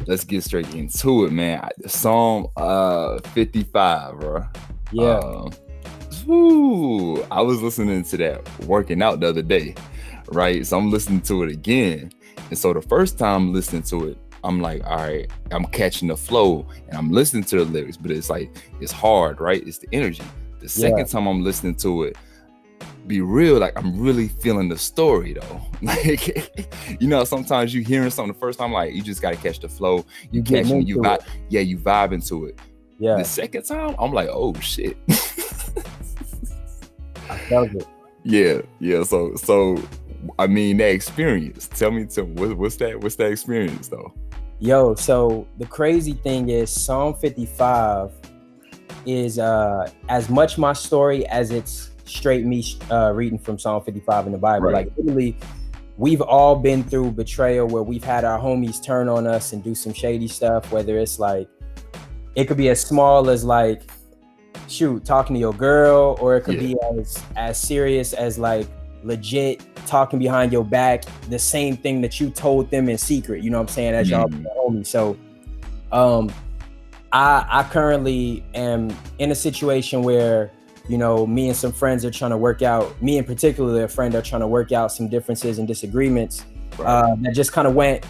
Let's get straight into it, man. Psalm 55, bro. Yeah, Uh, I was listening to that working out the other day, right? So I'm listening to it again. And so the first time listening to it, I'm like, all right, I'm catching the flow and I'm listening to the lyrics, but it's like, it's hard, right? It's the energy. The yeah, second time I'm listening to it, be real, like I'm really feeling the story though. Like, sometimes you hearing something the first time, like you just gotta catch the flow. You you getting catching, you into vibe, it. yeah, you vibe into it. The Yeah, second time, I'm like, oh shit. I felt it. Yeah. So, I mean, that experience. Tell me, what's that experience though? Yo, so the crazy thing is Psalm 55 is as much my story as it's straight me reading from Psalm 55 in the Bible. Right. Like literally, we've all been through betrayal where we've had our homies turn on us and do some shady stuff, whether it's like, it could be as small as like, shoot, talking to your girl, or it could Yeah. be as serious as like legit talking behind your back, the same thing that you told them in secret, you know what I'm saying, as y'all homies. So um I currently am in a situation where, me and some friends are trying to work out, me in particular, a friend, are trying to work out some differences and disagreements that just kind of went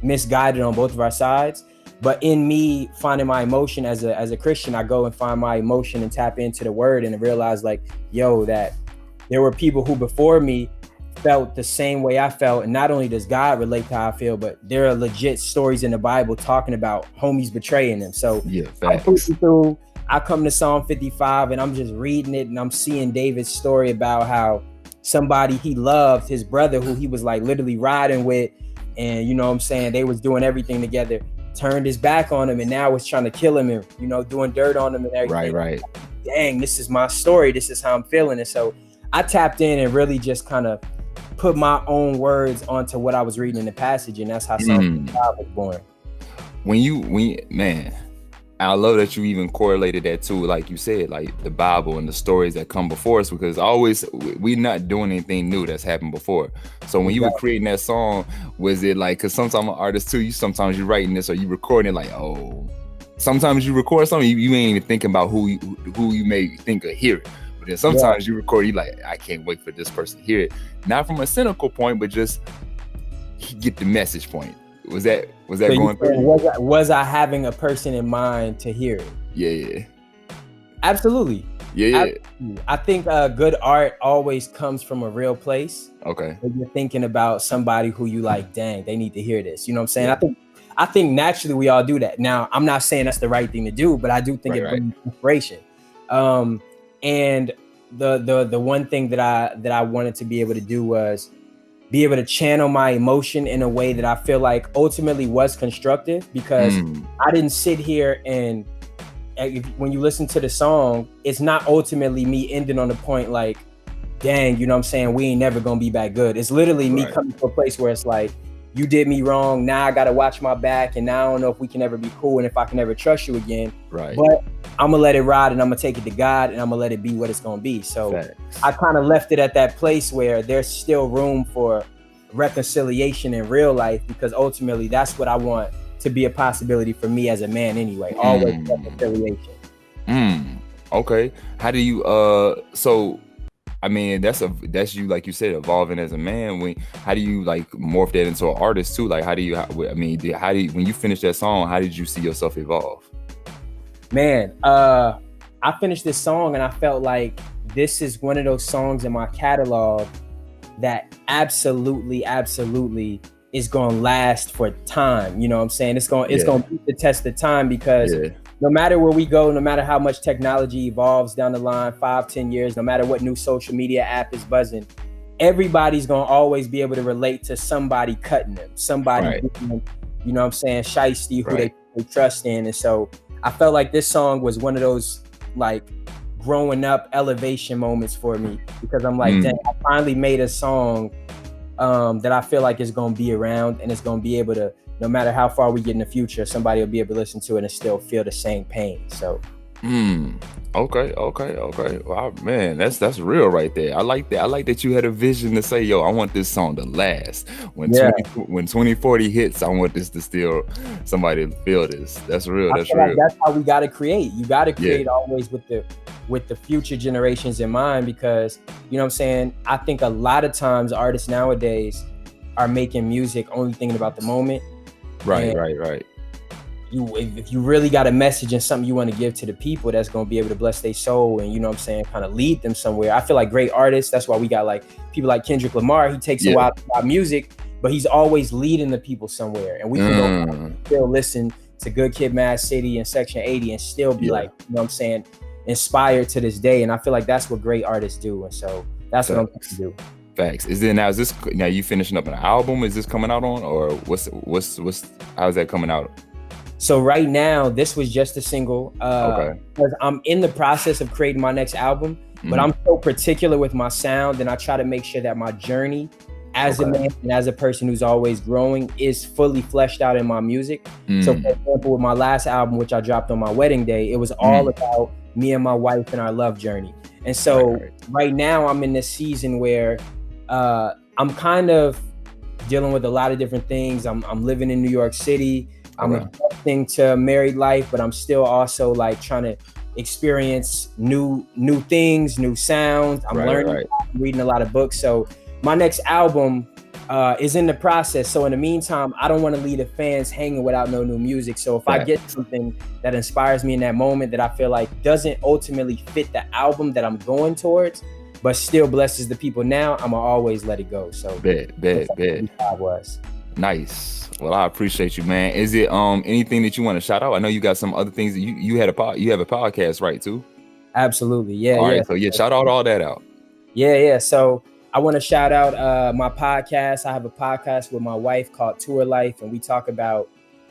misguided on both of our sides. But in me finding my emotion as a Christian, I go and find my emotion and tap into the word and realize like, yo, that there were people who before me felt the same way I felt. And not only does God relate to how I feel, but there are legit stories in the Bible talking about homies betraying them. So Yeah, I'm facts. pushing through. I come to Psalm 55 and I'm just reading it and I'm seeing David's story about how somebody he loved, his brother who he was like literally riding with, and you know what I'm saying, they was doing everything together, turned his back on him and now was trying to kill him and, doing dirt on him and everything. Right. Dang, this is my story. This is how I'm feeling. And so I tapped in and really just kind of put my own words onto what I was reading in the passage, and that's how Psalm 55 was born. Man, I love that you even correlated that to, like you said, like the Bible and the stories that come before us, because always we're not doing anything new that's happened before. So when you were creating that song, was it like, because sometimes artists too, sometimes you're writing this or you recording it like, oh, sometimes you record something, you ain't even thinking about who you may think will hear it. But then sometimes you record, you like, I can't wait for this person to hear it. Not from a cynical point, but just get the message point. Was that So going through you? was I having a person in mind to hear it? Yeah. Absolutely. Absolutely. I think good art always comes from a real place. Okay. When you're thinking about somebody who you like, dang, they need to hear this. You know what I'm saying? Yeah. I think naturally we all do that. Now, I'm not saying that's the right thing to do, but I do think it brings inspiration. And the one thing that I wanted to be able to do was be able to channel my emotion in a way that I feel like ultimately was constructive, because I didn't sit here and when you listen to the song, it's not ultimately me ending on the point like, dang, you know what I'm saying, we ain't never gonna be back good. It's literally me coming to a place where it's like, you did me wrong, now I gotta watch my back, and now I don't know if we can ever be cool and if I can ever trust you again. Right. But I'm gonna let it ride and I'm gonna take it to God and I'm gonna let it be what it's gonna be. So I kind of left it at that place where there's still room for reconciliation in real life, because ultimately that's what I want to be a possibility for me as a man anyway. Always reconciliation. Okay. How do you so I mean, that's you, like you said, evolving as a man. How do you like morph that into an artist too? Like when you finish that song, how did you see yourself evolve? Man, I finished this song and I felt like this is one of those songs in my catalog that absolutely is going to last for time. You know what I'm saying? It's going to beat the test of time, because no matter where we go, no matter how much technology evolves down the line, 5-10 years, no matter what new social media app is buzzing, everybody's going to always be able to relate to somebody cutting them, somebody, you know what I'm saying, shiesty, who they trust in. And so I felt like this song was one of those like growing up elevation moments for me, because I'm like, dang, I finally made a song that I feel like is going to be around and it's going to be able to, no matter how far we get in the future, somebody will be able to listen to it and still feel the same pain. So Okay. Wow, man, that's real right there. I like that. I like that you had a vision to say, yo, I want this song to last. When Yeah. 2040 hits, I want this to still somebody feel this. That's real. I That's feel like real. that's how we got to create. You got to Yeah. create always with the future generations in mind, because you know what I'm saying. I think a lot of times artists nowadays are making music only thinking about the moment. Right. And Right. if you really got a message and something you want to give to the people that's going to be able to bless their soul and, you know what I'm saying, kind of lead them somewhere. I feel like great artists, that's why we got like people like Kendrick Lamar. He takes a while to pop music, but he's always leading the people somewhere, and we can go still listen to Good Kid, Mad City and Section 80 and still be like, you know what I'm saying, inspired to this day. And I feel like that's what great artists do, and so that's what I'm going to do. Facts. Is this now you finishing up an album? Is this coming out on, or what's how's that coming out? So right now, this was just a single. Okay. Because I'm in the process of creating my next album, but I'm so particular with my sound, and I try to make sure that my journey as a man and as a person who's always growing is fully fleshed out in my music. So for example, with my last album, which I dropped on my wedding day, it was all about me and my wife and our love journey. And so right now I'm in this season where I'm kind of dealing with a lot of different things. I'm living in New York City. I'm adjusting to married life, but I'm still also like trying to experience new things, new sounds. I'm learning, I'm reading a lot of books. So my next album is in the process. So in the meantime, I don't want to leave the fans hanging without no new music. So if I get something that inspires me in that moment that I feel like doesn't ultimately fit the album that I'm going towards, but still blesses the people now, I'm gonna always let it go. So bet. Was. Nice. Well, I appreciate you, man. Is it anything that you want to shout out? I know you got some other things that you have a podcast, right, too? Absolutely. Yeah. All right. So shout out all that out. Yeah. So I want to shout out my podcast. I have a podcast with my wife called Tour Life, and we talk about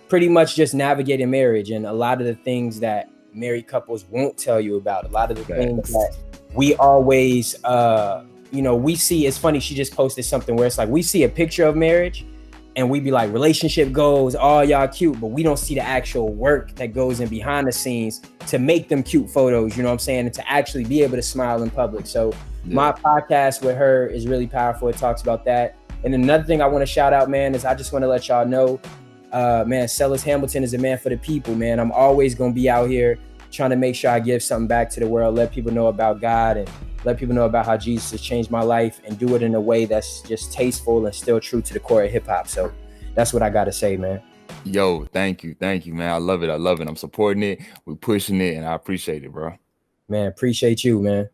pretty much just navigating marriage and a lot of the things that married couples won't tell you about. A lot of the things that we always, we see. It's funny. She just posted something where it's like we see a picture of marriage, and we be like, relationship goals, all y'all cute, but we don't see the actual work that goes in behind the scenes to make them cute photos, you know what I'm saying? And to actually be able to smile in public. So my podcast with her is really powerful. It talks about that. And another thing I want to shout out, man, is I just want to let y'all know, man, Cellus Hamilton is a man for the people, man. I'm always going to be out here trying to make sure I give something back to the world, let people know about God and let people know about how Jesus has changed my life, and do it in a way that's just tasteful and still true to the core of hip hop. So that's what I got to say, man. Yo, thank you, man. I love it. I'm supporting it. We're pushing it, and I appreciate it, bro. Man, appreciate you, man.